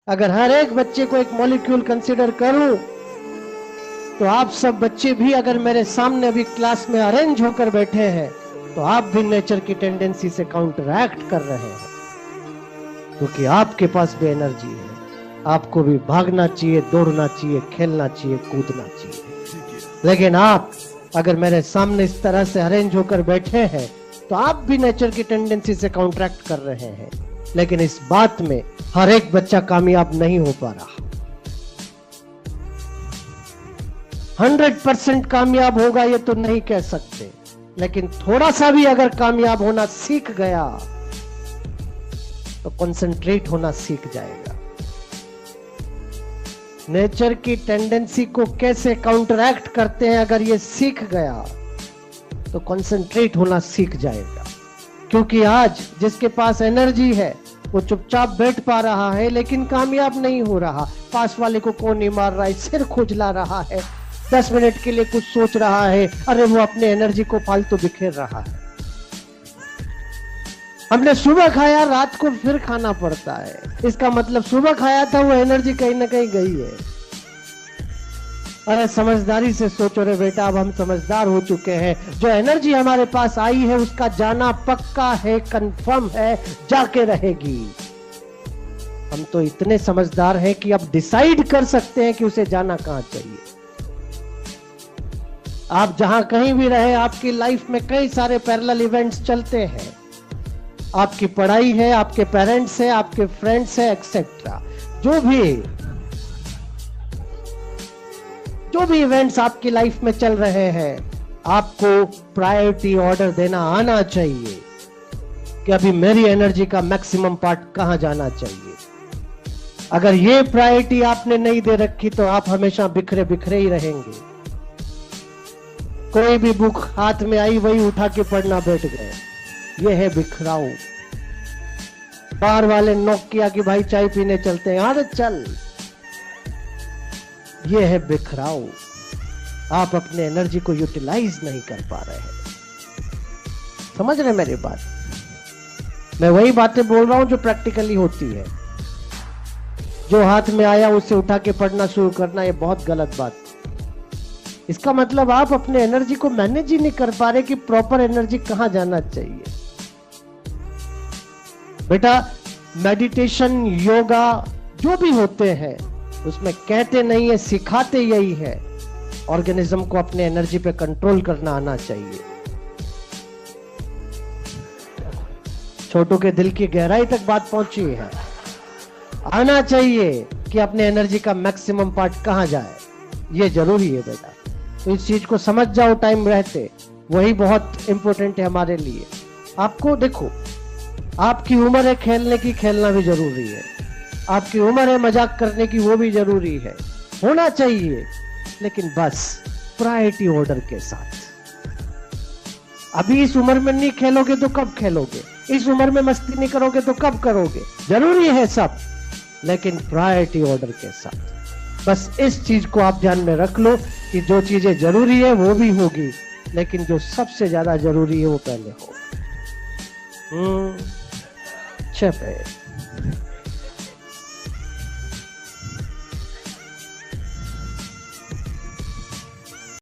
अगर हर एक बच्चे को एक मॉलिक्यूल कंसीडर करूं तो आप सब बच्चे भी अगर मेरे सामने अभी क्लास में अरेंज होकर बैठे हैं तो आप भी नेचर की टेंडेंसी से काउंटरैक्ट कर रहे हैं, क्योंकि आपके पास भी एनर्जी है। आपको भी भागना चाहिए, दौड़ना चाहिए, खेलना चाहिए, कूदना चाहिए। लेकिन आप अगर मेरे सामने इस तरह से अरेंज होकर बैठे हैं तो आप भी नेचर की टेंडेंसी से काउंटरैक्ट कर रहे हैं। लेकिन इस बात में हर एक बच्चा कामयाब नहीं हो पा रहा। 100% कामयाब होगा ये तो नहीं कह सकते, लेकिन थोड़ा सा भी अगर कामयाब होना सीख गया तो कंसंट्रेट होना सीख जाएगा। नेचर की टेंडेंसी को कैसे काउंटरैक्ट करते हैं अगर ये सीख गया तो कंसंट्रेट होना सीख जाएगा। क्योंकि आज जिसके पास एनर्जी है वो चुपचाप बैठ पा रहा है लेकिन कामयाब नहीं हो रहा। पास वाले को कौन नहीं मार रहा है, सिर खुजला रहा है, 10 मिनट के लिए कुछ सोच रहा है, अरे वो अपने एनर्जी को फालतू बिखेर रहा है। हमने सुबह खाया, रात को फिर खाना पड़ता है। इसका मतलब सुबह खाया था वो एनर्जी कहीं ना कहीं गई है। अरे समझदारी से सोचो रे बेटा, अब हम समझदार हो चुके हैं। जो एनर्जी हमारे पास आई है उसका जाना पक्का है, कंफर्म है, जाके रहेगी। हम तो इतने समझदार हैं कि अब डिसाइड कर सकते हैं कि उसे जाना कहां चाहिए। आप जहां कहीं भी रहे, आपकी लाइफ में कई सारे पैरेलल इवेंट्स चलते हैं। आपकी पढ़ाई है, आपके पेरेंट्स है, आपके फ्रेंड्स है, एक्सेट्रा। जो भी इवेंट्स आपकी लाइफ में चल रहे हैं, आपको प्रायोरिटी ऑर्डर देना आना चाहिए कि अभी मेरी एनर्जी का मैक्सिमम पार्ट कहां जाना चाहिए। अगर ये प्रायोरिटी आपने नहीं दे रखी तो आप हमेशा बिखरे बिखरे ही रहेंगे। कोई भी बुक हाथ में आई वही उठा के पढ़ना बैठ गए, ये है बिखराव। बाहर वाले नॉक किया कि भाई चाय पीने चलते हैं, अरे चल, ये है बिखराव। आप अपने एनर्जी को यूटिलाइज नहीं कर पा रहे हैं। समझ रहे मेरी बात? मैं वही बातें बोल रहा हूं जो प्रैक्टिकली होती है। जो हाथ में आया उसे उठा के पढ़ना शुरू करना, ये बहुत गलत बात। इसका मतलब आप अपने एनर्जी को मैनेज ही नहीं कर पा रहे कि प्रॉपर एनर्जी कहां जाना चाहिए। बेटा, मेडिटेशन, योगा जो भी होते हैं उसमें कहते नहीं है, सिखाते यही है। ऑर्गेनिज्म को अपने एनर्जी पे कंट्रोल करना आना चाहिए। छोटों के दिल की गहराई तक बात पहुंची है। आना चाहिए कि अपने एनर्जी का मैक्सिमम पार्ट कहां जाए, ये जरूरी है बेटा। तो इस चीज को समझ जाओ टाइम रहते, वही बहुत इंपॉर्टेंट है हमारे लिए। आपको देखो, आपकी उम्र है खेलने की, खेलना भी जरूरी है। आपकी उम्र है मजाक करने की, वो भी जरूरी है, होना चाहिए, लेकिन बस प्रायोरिटी ऑर्डर के साथ। अभी इस उम्र में नहीं खेलोगे तो कब खेलोगे? इस उम्र में मस्ती नहीं करोगे तो कब करोगे? जरूरी है सब, लेकिन प्रायोरिटी ऑर्डर के साथ। बस इस चीज को आप ध्यान में रख लो कि जो चीजें जरूरी है वो भी होगी, लेकिन जो सबसे ज्यादा जरूरी है वो पहले होगा। अच्छा।